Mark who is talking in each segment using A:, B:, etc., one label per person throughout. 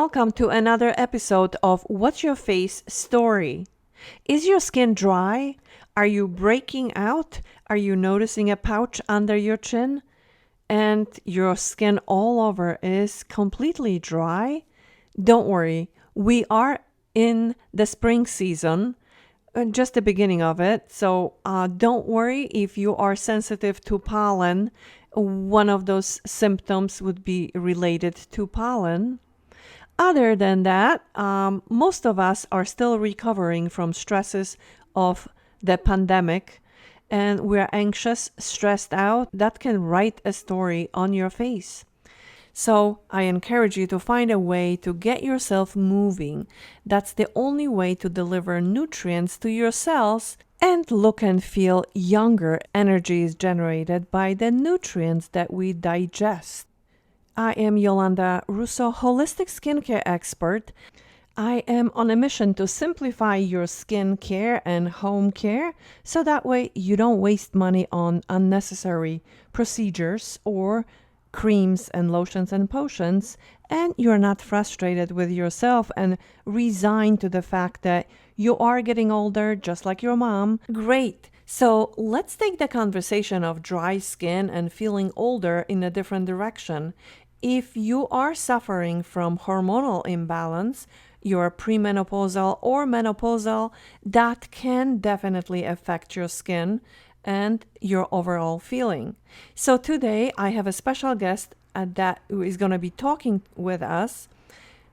A: welcome to another episode of What's Your Face Story. Is your skin dry? Are you breaking out? Are you noticing a pouch under your chin? And your skin all over is completely dry? Don't worry, we are in the spring season, just the beginning of it. So don't worry if you are sensitive to pollen. One of those symptoms would be related to pollen. Other than that, most of us are still recovering from stresses of the pandemic, and we're anxious, stressed out. That can write a story on your face. So I encourage you to find a way to get yourself moving. That's the only way to deliver nutrients to your cells and look and feel younger. Energy is generated by the nutrients that we digest. I am Yolanda Russo, holistic skincare expert. I am on a mission to simplify your skin care and home care so that way you don't waste money on unnecessary procedures or creams and lotions and potions, and you're not frustrated with yourself and resigned to the fact that you are getting older just like your mom. Great. So let's take the conversation of dry skin and feeling older in a different direction. If you are suffering from hormonal imbalance, you're premenopausal or menopausal, that can definitely affect your skin and your overall feeling. So today I have a special guest that is going to be talking with us.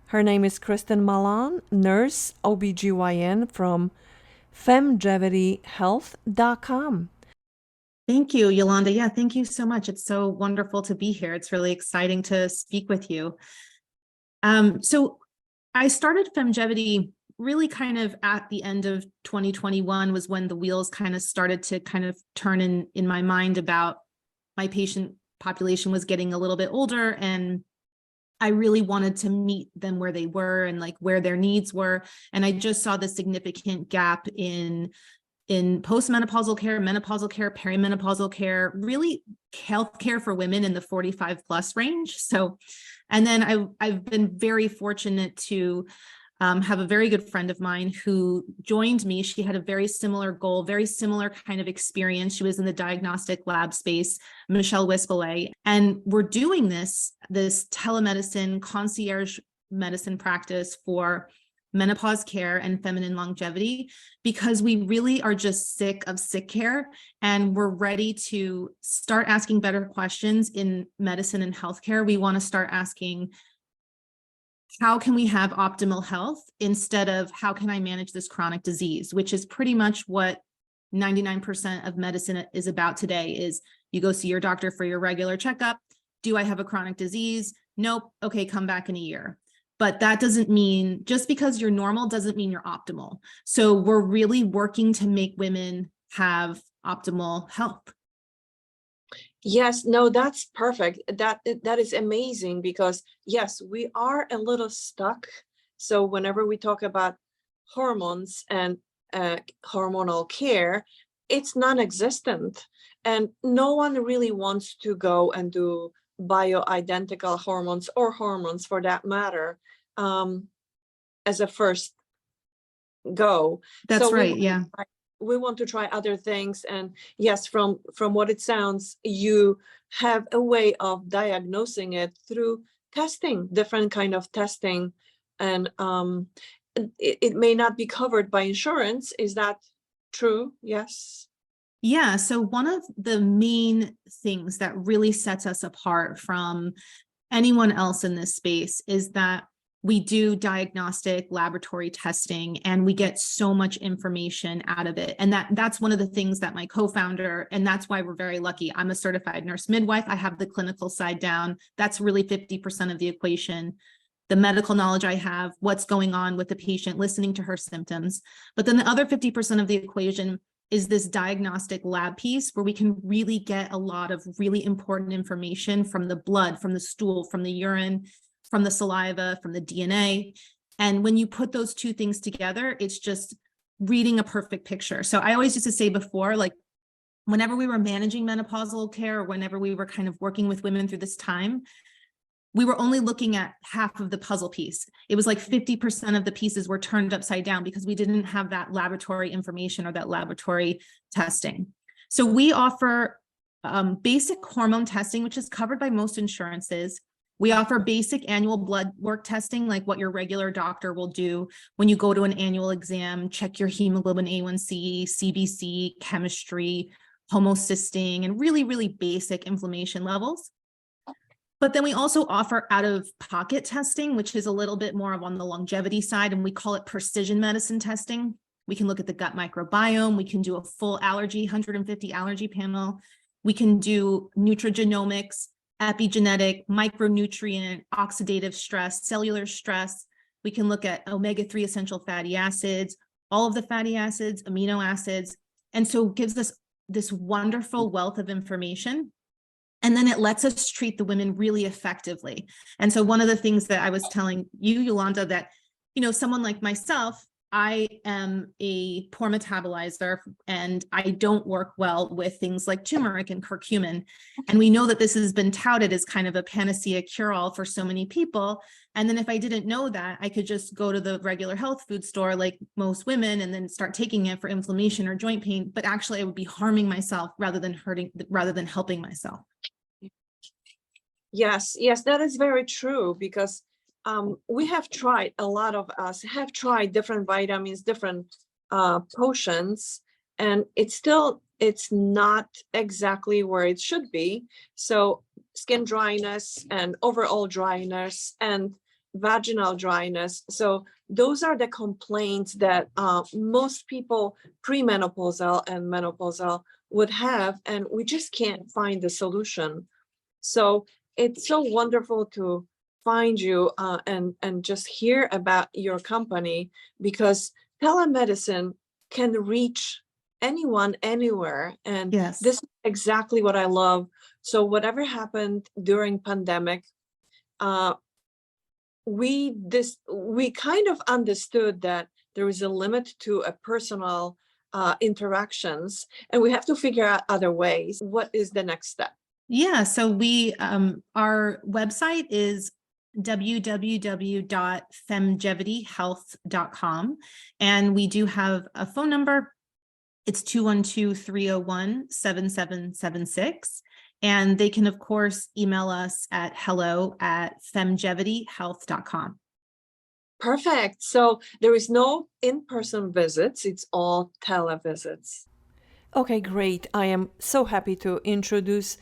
A: Her name is Kristen Malan, nurse OBGYN from femgevityhealth.com.
B: Thank you, Yolanda. Yeah, thank you so much. It's so wonderful to be here. It's really exciting to speak with you. So I started Femgevity really kind of at the end of 2021 was when the wheels kind of started to kind of turn in my mind about my patient population was getting a little bit older, and I really wanted to meet them where they were and like where their needs were. And I just saw the significant gap in postmenopausal care, menopausal care, perimenopausal care, really healthcare for women in the 45 plus range. So, and then I've been very fortunate to have a very good friend of mine who joined me. She had a very similar goal, very similar kind of experience. She was in the diagnostic lab space, Michelle Wispelay, and we're doing this telemedicine concierge medicine practice for menopause care and feminine longevity, because we really are just sick of sick care and we're ready to start asking better questions in medicine and healthcare. We want to start asking, how can we have optimal health instead of how can I manage this chronic disease, which is pretty much what 99% of medicine is about today. Is you go see your doctor for your regular checkup. Do I have a chronic disease? Nope. Okay, come back in a year. But that doesn't mean, just because you're normal doesn't mean you're optimal. So we're really working to make women have optimal health.
A: Yes, no, that's perfect. That is amazing because yes, we are a little stuck. So whenever we talk about hormones and hormonal care, it's non-existent, and no one really wants to go and do bioidentical hormones or hormones for that matter as a first go.
B: That's right. Yeah.
A: We want to try other things, and yes, from what it sounds, you have a way of diagnosing it through testing, different kind of testing, and it may not be covered by insurance. Is that true? Yes.
B: Yeah. So one of the main things that really sets us apart from anyone else in this space is that we do diagnostic laboratory testing and we get so much information out of it. And that's one of the things that my co-founder, and that's why we're very lucky. I'm a certified nurse midwife. I have the clinical side down. That's really 50% of the equation. The medical knowledge I have, what's going on with the patient, listening to her symptoms. But then the other 50% of the equation is this diagnostic lab piece where we can really get a lot of really important information from the blood, from the stool, from the urine, from the saliva, from the DNA. And when you put those two things together, it's just reading a perfect picture. So I always used to say before, like whenever we were managing menopausal care or whenever we were kind of working with women through this time, we were only looking at half of the puzzle piece. It was like 50% of the pieces were turned upside down because we didn't have that laboratory information or that laboratory testing. So we offer basic hormone testing, which is covered by most insurances. We offer basic annual blood work testing, like what your regular doctor will do when you go to an annual exam, check your hemoglobin A1C, CBC, chemistry, homocysteine, and really, really basic inflammation levels. But then we also offer out-of-pocket testing, which is a little bit more on the longevity side, and we call it precision medicine testing. We can look at the gut microbiome. We can do a full allergy, 150 allergy panel. We can do nutrigenomics, epigenetic, micronutrient, oxidative stress, cellular stress. We can look at omega-3 essential fatty acids, all of the fatty acids, amino acids. And so it gives us this wonderful wealth of information. And then it lets us treat the women really effectively. And so one of the things that I was telling you, Yolanda, that, someone like myself, I am a poor metabolizer and I don't work well with things like turmeric and curcumin. And we know that this has been touted as kind of a panacea cure-all for so many people. And then if I didn't know that, I could just go to the regular health food store like most women and then start taking it for inflammation or joint pain. But actually I would be harming myself rather than helping myself.
C: Yes, that is very true, because we have tried, a lot of us have tried different vitamins, different potions, and it's not exactly where it should be. So skin dryness and overall dryness and vaginal dryness. So those are the complaints that most people premenopausal and menopausal would have, and we just can't find the solution. So it's so wonderful to find you and just hear about your company, because telemedicine can reach anyone, anywhere. And
B: Yes.
C: This is exactly what I love. So whatever happened during pandemic, we kind of understood that there is a limit to a personal interactions, and we have to figure out other ways. What is the next step?
B: Yeah, so we our website is www.femgevityhealth.com, and we do have a phone number. It's 212-301-7776, and they can of course email us at hello@femgevityhealth.com.
C: Perfect. So there is no in-person visits, it's all televisits.
A: Okay, great. I am so happy to introduce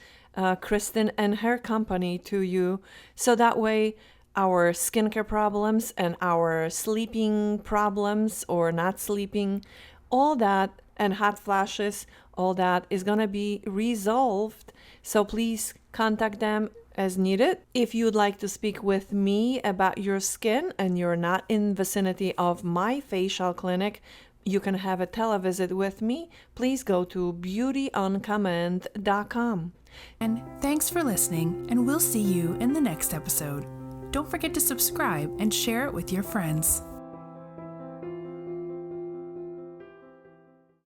A: Kristen and her company to you. So that way our skincare problems and our sleeping problems or not sleeping, all that, and hot flashes, all that is going to be resolved. So please contact them as needed. If you'd like to speak with me about your skin and you're not in vicinity of my facial clinic, you can have a televisit with me. Please go to beautyoncommand.com.
D: And thanks for listening, and we'll see you in the next episode. Don't forget to subscribe and share it with your friends.